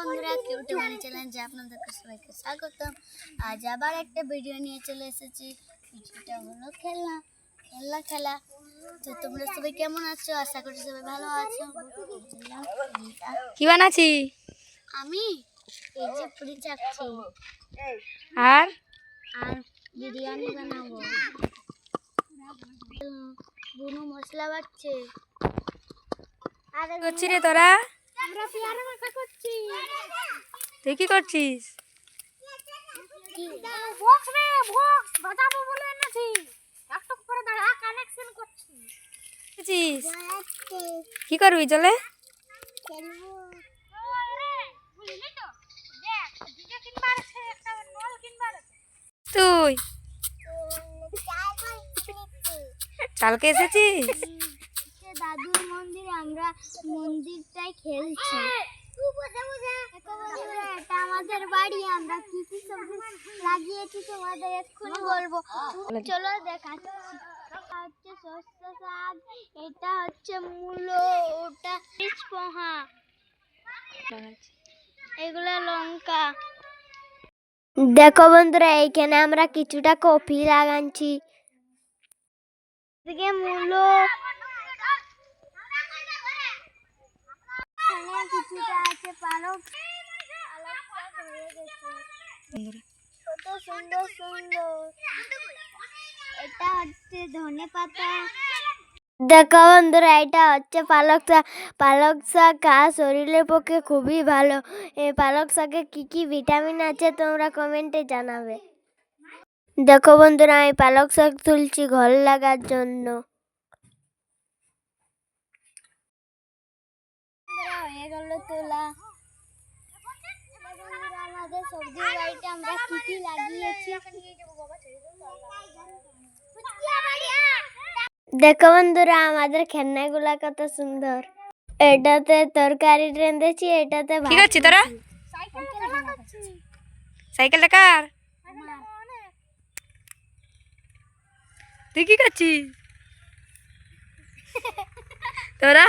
বন্ধুরা, কিউটি মানি চ্যালেঞ্জে আপনাদেরকে সবাইকে স্বাগতম। আজ আবার একটা ভিডিও নিয়ে চলে এসেছি। ভিডিওটা হলো খেলা। তো তোমরা সবাই কেমন আছো? আশা করি সবাই ভালো আছো। কি বানাচ্ছি? আমি এই যে পুরি চাচ্ছি আর বিরিয়ানি বানাবো। বুনু মশলা বাটছে। করছি রে তোরা? আমরা পেয়ারা মাখা করছি। তুই কি করছিস? বক্স রে বক্স বাজাবো বলে এনেছি। একটু পরে দাঁড়া, কানেকশন করছি। কি করবি চলে? খেলবো। ওরে বুঝলি তো? দেখ, দিকে কিনবার আছে, একটা নল কিনবার আছে। তুই চালকে এসেছিস? দাদুর মন্দিরে আমরা মন্দিরটাই খেলছি। এটা আমাদের বাড়ি, আমরা কি কি সবজি লাগিয়েছি তোমাদের এক্ষুনি বলবো। চলো দেখাচ্ছি। হচ্ছে সরষে শাক, এটা হচ্ছে মূলো, ওটা পোহা, এগুলো লঙ্কা। দেখো বন্ধুরা, এইখানে আমরা কিছুটা কপি লাগাচ্ছি। এদিকে মূলো, এখানে কিছুটা আছে পালক। শাক হয়ে গেছে, কত সুন্দর। এটা হচ্ছে ধনে পাতা। দেখো বন্ধুরা, এটা হচ্ছে পালক শাক শরীরের পক্ষে খুবই ভালো। এই পালক শাকে কি কি ভিটামিন আছে তোমরা কমেন্টে জানাবে। দেখো বন্ধুরা, আমি পালক শাক তুলছি ঘর লাগার জন্য। হয়ে গেল তোলা। আমাদের সবজি বাড়িতে আমরা কি কি লাগিয়েছি দেখো বন্ধুরা, আমাদের খেলনাগুলা কত সুন্দর। এটাতে তরকারি রেঁধেছি, এটাতে কি করছিস তোরা? সাইকেলটা কার? তুই কি করছিস তোরা?